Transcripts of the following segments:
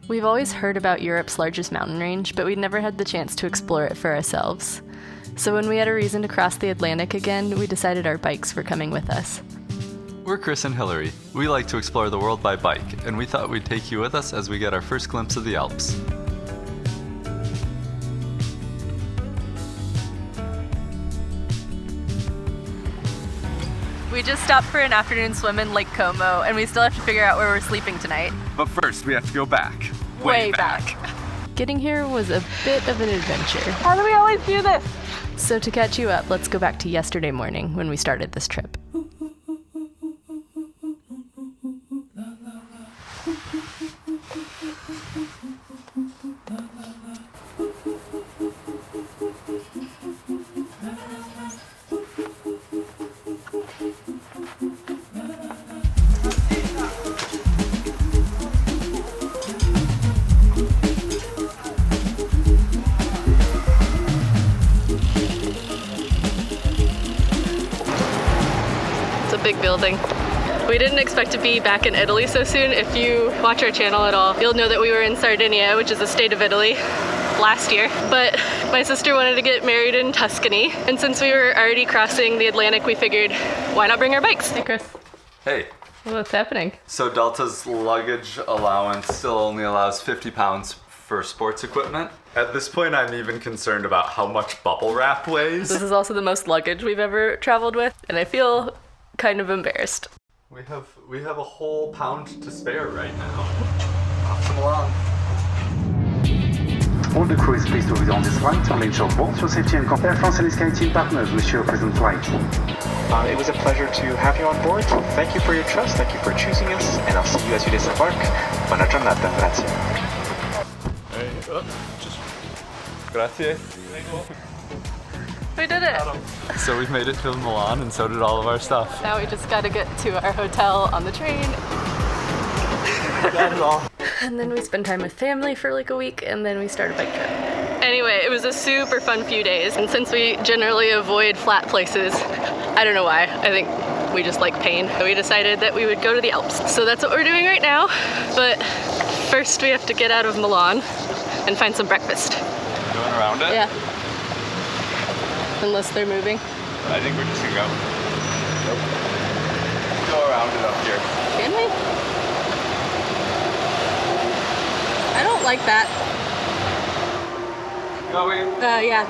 We've always heard about Europe's largest mountain range, but we'd never had the chance to explore it for ourselves. So when we had a reason to cross the Atlantic again, we decided our bikes were coming with us. We're Chris and Hillary. We like to explore the world by bike, and we thought we'd take you with us as we get our first glimpse of the Alps. We just stopped for an afternoon swim in Lake Como, and we still have to figure out where we're sleeping tonight. But first, we have to go back. Way back. Getting here was a bit of an adventure. How do we always do this? So to catch you up, let's go back to yesterday morning when we started this trip. Big building. We didn't expect to be back in Italy so soon. If you watch our channel at all, you'll know that we were in Sardinia, which is a state of Italy, last year. But my sister wanted to get married in Tuscany, and since we were already crossing the Atlantic, we figured, why not bring our bikes? Hey, Chris. Hey. What's happening? So Delta's luggage allowance still only allows 50 pounds for sports equipment. At this point, I'm even concerned about how much bubble wrap weighs. This is also the most luggage we've ever traveled with, and I feel kind of embarrassed. We have a whole pound to spare right now. Off to Milan. All the crew is pleased to be on this flight. On short board, your safety and comfort. Air France and Sky team partners wish you a pleasant flight. It was a pleasure to have you on board. Thank you for your trust. Thank you for choosing us, and I'll see you as you disembark. Buona giornata. Grazie. Grazie. We did it! So we've made it to Milan, and so did all of our stuff. Now we just gotta get to our hotel on the train. Got it all. And then we spend time with family for like a week, and then we start a bike trip. Anyway, it was a super fun few days, and since we generally avoid flat places, I don't know why, I think we just like pain. We decided that we would go to the Alps. So that's what we're doing right now, but first we have to get out of Milan and find some breakfast. Going around it? Yeah. Unless they're moving. I think we're just gonna go. Nope. Go around it up here. Can we? I don't like that. Going. Yeah.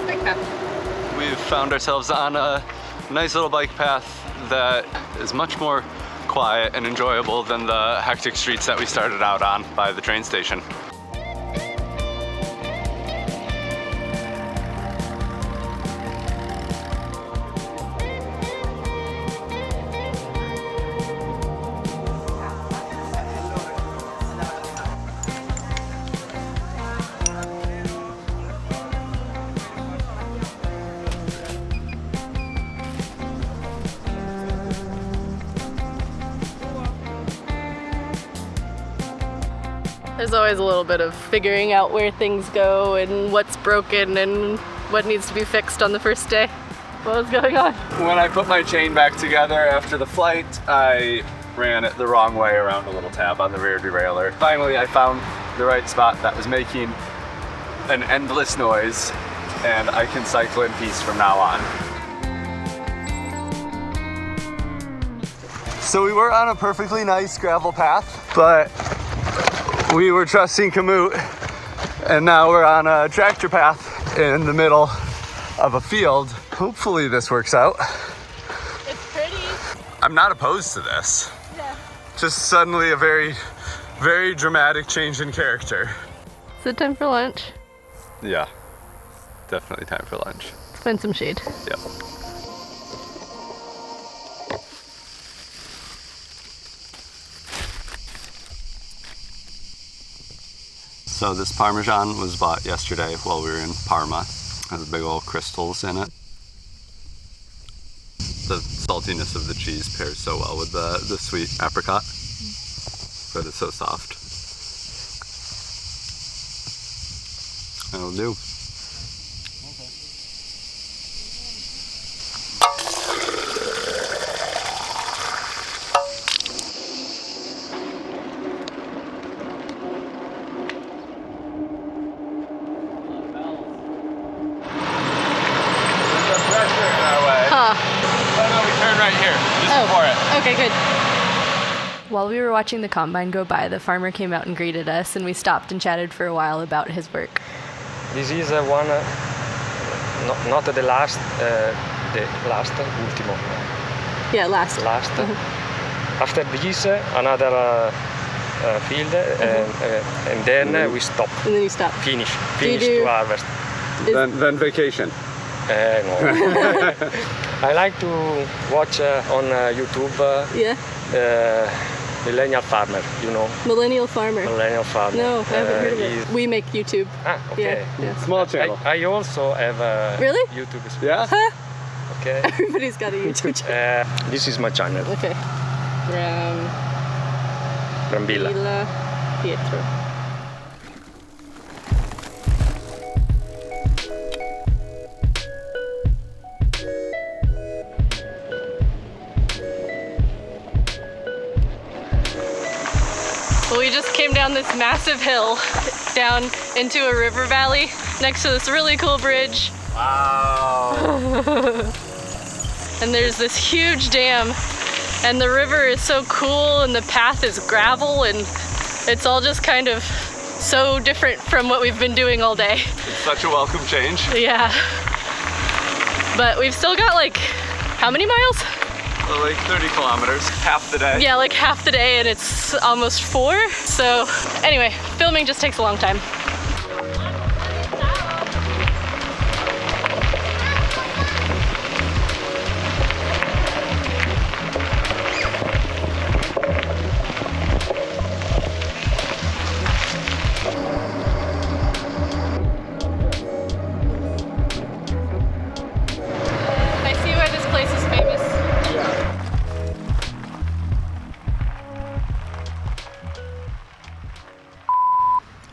Bike path. We've found ourselves on a nice little bike path that is much more quiet and enjoyable than the hectic streets that we started out on by the train station. There's always a little bit of figuring out where things go and what's broken and what needs to be fixed on the first day. What was going on? When I put my chain back together after the flight, I ran it the wrong way around a little tab on the rear derailleur. Finally, I found the right spot that was making an endless noise, and I can cycle in peace from now on. So we were on a perfectly nice gravel path, but we were trusting Komoot, and now we're on a tractor path in the middle of a field. Hopefully this works out. It's pretty. I'm not opposed to this. Yeah. Just suddenly a very, very dramatic change in character. Is it time for lunch? Yeah, definitely time for lunch. Let's find some shade. Yep. So this Parmesan was bought yesterday while we were in Parma. It has big old crystals in it. The saltiness of the cheese pairs so well with the sweet apricot, but it's so soft. That'll do. While we were watching the combine go by, the farmer came out and greeted us, and we stopped and chatted for a while about his work. This is one, not the last, ultimo. Yeah, last. After this, another field, and then we stop. And then you stop. Finish do- to harvest. Then vacation. No. I like to watch on YouTube. Yeah. Millennial farmer, you know. Millennial farmer. Millennial farmer. No, I haven't heard of it. We make YouTube. Okay. Yeah. Small channel. I also have a Really? YouTube. Yeah? Okay. Everybody's got a YouTube channel. This is my channel. Okay. Brambilla. Villa Pietro. Well, we just came down this massive hill down into a river valley next to this really cool bridge. Wow. And there's this huge dam, and the river is so cool, and the path is gravel, and it's all just kind of so different from what we've been doing all day. Such a welcome change. Yeah. But we've still got like, how many miles? Like 30 kilometers, half the day. Yeah, like half the day, and it's almost 4. So anyway, filming just takes a long time. I see why this place is famous.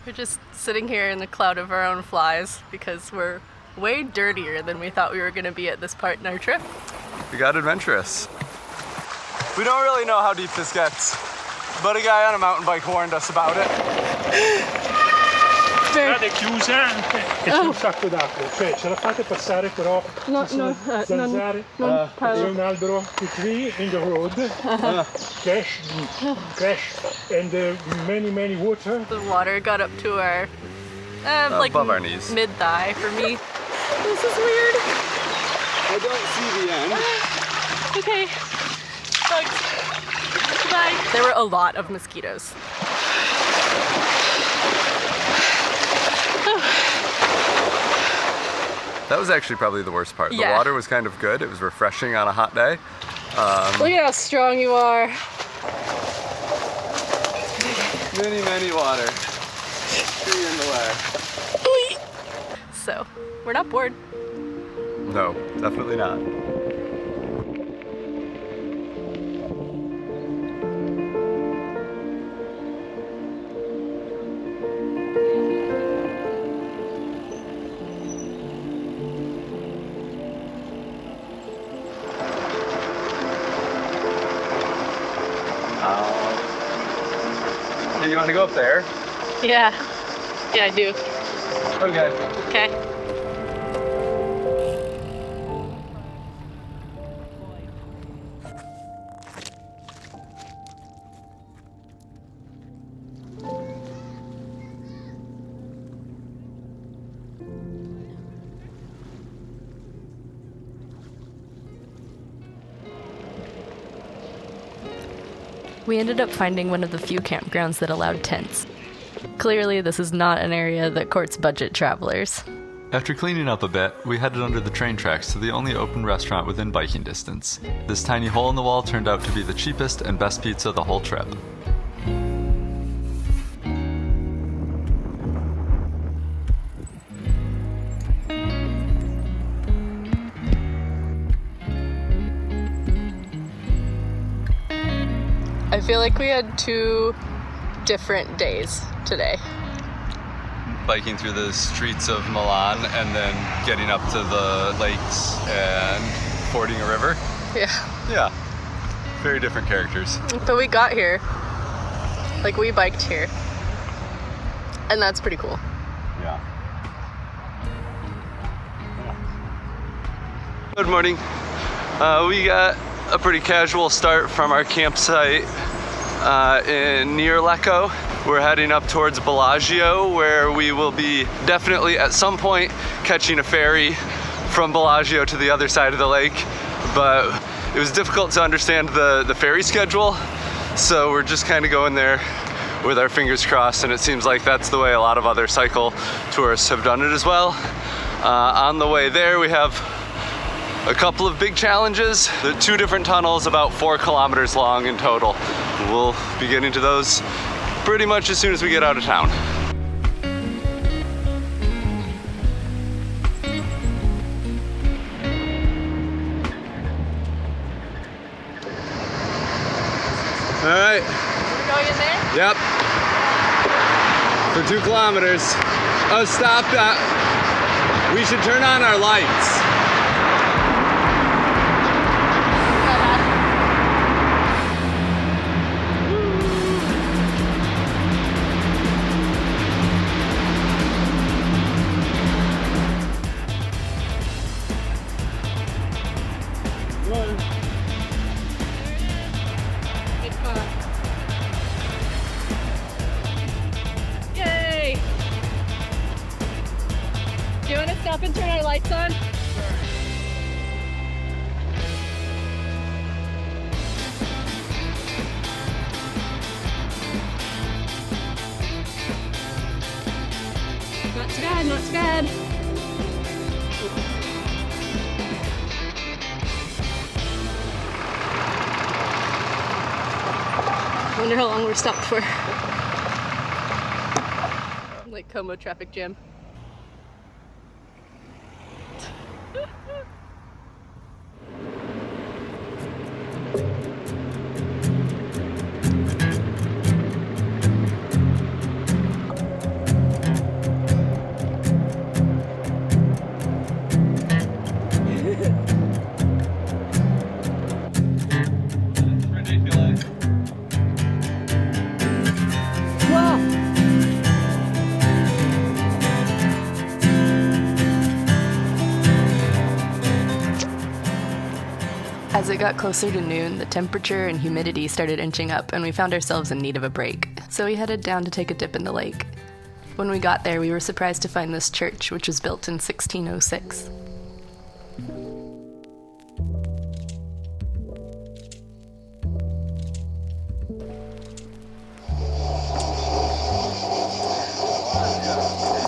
We're just sitting here in the cloud of our own flies because we're way dirtier than we thought we were going to be at this part in our trip. We got adventurous. We don't really know how deep this gets, but a guy on a mountain bike warned us about it. Strade chiuse anche e c'è un sacco d'acqua, cioè ce la fate passare però zanzare, c'è un albero tree in the road, crash and many water. The water got up to our, like above our knees. mid-thigh for me. This is weird. I don't see the end. Okay. Bugs. Goodbye. There were a lot of mosquitoes. That was actually probably the worst part. Yeah. The water was kind of good. It was refreshing on a hot day. Look at how strong you are. Many water. Tree in the way. So, we're not bored. No, definitely not. You want to go up there? Yeah. Yeah, I do. Okay. Okay. We ended up finding one of the few campgrounds that allowed tents. Clearly, this is not an area that courts budget travelers. After cleaning up a bit, we headed under the train tracks to the only open restaurant within biking distance. This tiny hole in the wall turned out to be the cheapest and best pizza of the whole trip. I feel like we had 2 different days today. Biking through the streets of Milan and then getting up to the lakes and fording a river. Yeah. Yeah. Very different characters. But we got here. Like, we biked here. And that's pretty cool. Yeah. Good morning. We got a pretty casual start from our campsite near Lecco. We're heading up towards Bellagio, where we will be definitely at some point catching a ferry from Bellagio to the other side of the lake, but it was difficult to understand the ferry schedule, so we're just kind of going there with our fingers crossed, and it seems like that's the way a lot of other cycle tourists have done it as well. On the way there, we have a couple of big challenges. There are 2 different tunnels, about 4 kilometers long in total. We'll be getting to those pretty much as soon as we get out of town. All right. We're going in there? Yep. For 2 kilometers. Oh, stop that. We should turn on our lights. Yay! Do you want to stop and turn our lights on? Not too bad, not too bad. I wonder how long we're stopped for. Like Como traffic jam. As it got closer to noon, the temperature and humidity started inching up, and we found ourselves in need of a break. So we headed down to take a dip in the lake. When we got there, we were surprised to find this church, which was built in 1606.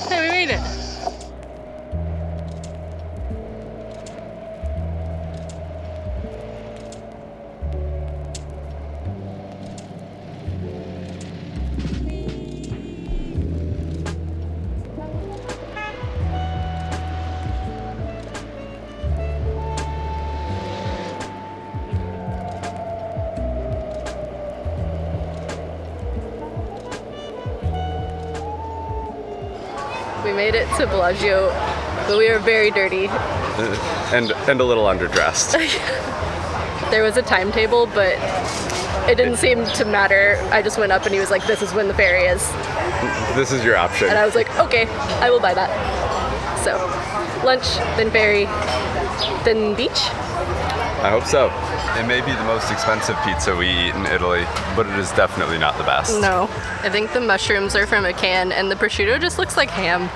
Hey, we made it! We made it to Bellagio, but we were very dirty. And a little underdressed. There was a timetable, but it didn't seem to matter. I just went up and he was like, this is when the ferry is. This is your option. And I was like, okay, I will buy that. So, lunch, then ferry, then beach. I hope so. It may be the most expensive pizza we eat in Italy, but it is definitely not the best. No. I think the mushrooms are from a can and the prosciutto just looks like ham.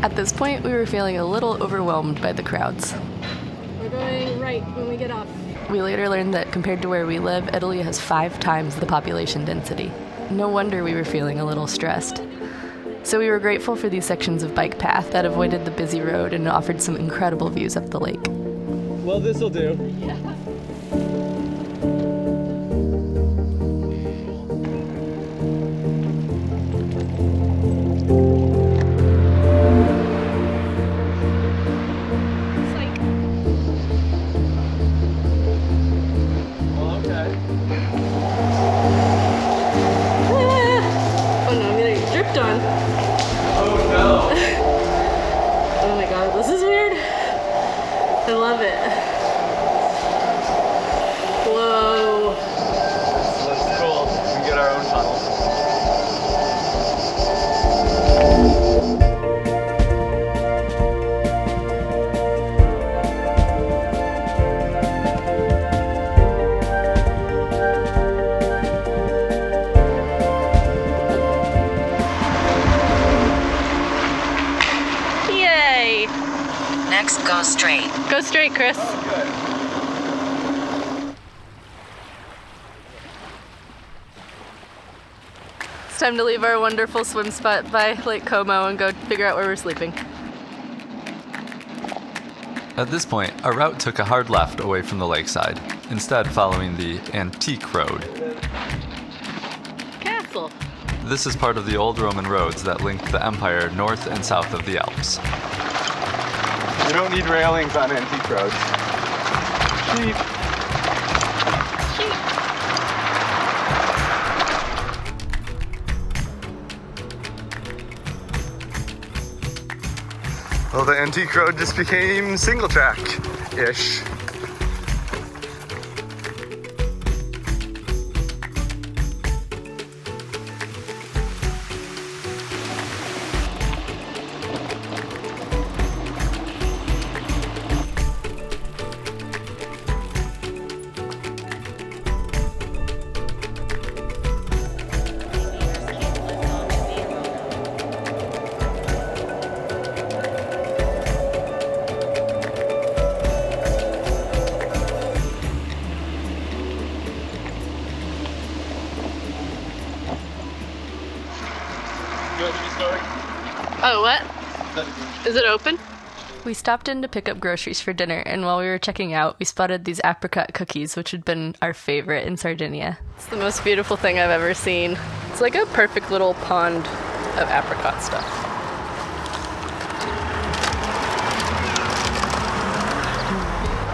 At this point, we were feeling a little overwhelmed by the crowds. We're going right when we get off. We later learned that compared to where we live, Italy has 5 times the population density. No wonder we were feeling a little stressed. So we were grateful for these sections of bike path that avoided the busy road and offered some incredible views up the lake. Well, this'll do. Yeah. This is weird. I love it. Whoa. That's cool. We can get our own tunnel. Yay! Next, go straight. Go straight, Chris. It's time to leave our wonderful swim spot by Lake Como and go figure out where we're sleeping. At this point, our route took a hard left away from the lakeside, instead following the Antique Road. Castle. This is part of the old Roman roads that linked the empire north and south of the Alps. You don't need railings on antique roads. Sheep. Well, the antique road just became single track-ish. Oh, what? Is it open? We stopped in to pick up groceries for dinner, and while we were checking out, we spotted these apricot cookies, which had been our favorite in Sardinia. It's the most beautiful thing I've ever seen. It's like a perfect little pond of apricot stuff.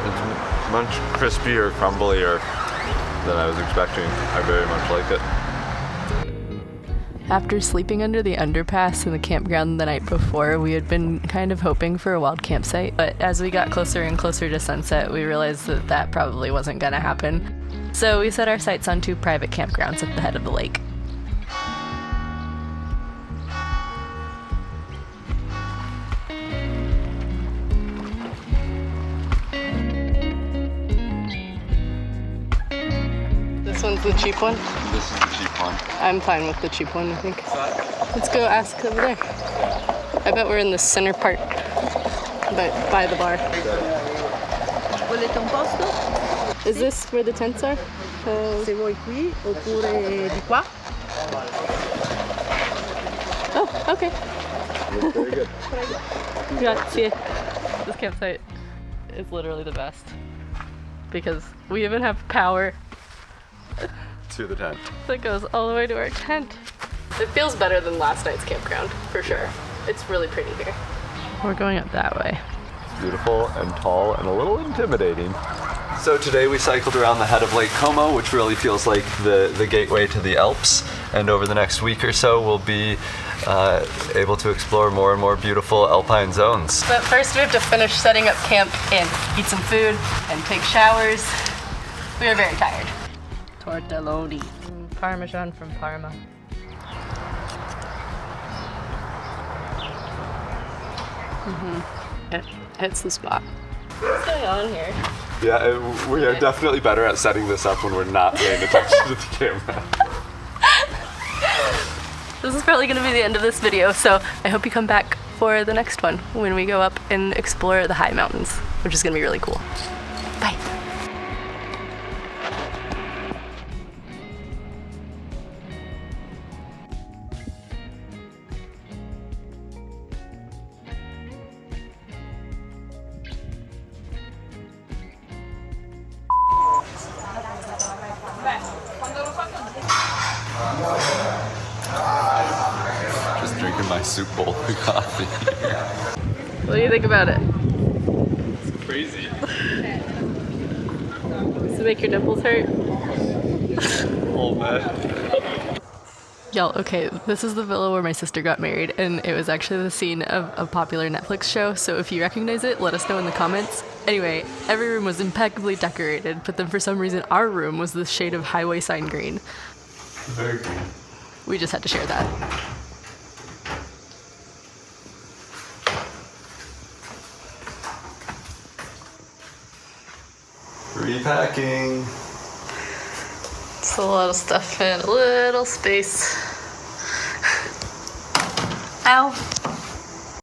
It's much crispier, crumblier than I was expecting. I very much like it. After sleeping under the underpass in the campground the night before, we had been kind of hoping for a wild campsite, but as we got closer and closer to sunset, we realized that that probably wasn't gonna happen. So we set our sights on 2 private campgrounds at the head of the lake. This one's the cheap one? This is the cheap one. I'm fine with the cheap one, I think. Let's go ask over there. I bet we're in the center part, but by the bar. Is this where the tents are? Se vuoi qui oppure di qua. Oh, okay. Very good. Grazie. This campsite is literally the best because we even have power To the tent. that goes all the way to our tent. It feels better than last night's campground, for sure. It's really pretty here. We're going up that way. Beautiful and tall and a little intimidating. So today we cycled around the head of Lake Como, which really feels like the gateway to the Alps. And over the next week or so, we'll be able to explore more and more beautiful alpine zones. But first we have to finish setting up camp and eat some food and take showers. We are very tired. Tortelloni. Parmesan from Parma. It hits the spot. What's going on here? Yeah, we are definitely better at setting this up when we're not paying attention to the camera. This is probably going to be the end of this video, so I hope you come back for the next one when we go up and explore the high mountains, which is going to be really cool. Bye. Just drinking my soup bowl of coffee. What do you think about it? It's crazy. Does it make your nipples hurt? A little bit. Y'all, okay, this is the villa where my sister got married, and it was actually the scene of a popular Netflix show, so if you recognize it, let us know in the comments. Anyway, every room was impeccably decorated, but then for some reason our room was the shade of highway sign green. Very green. We just had to share that. Repacking. It's a lot of stuff in a little space. Ow.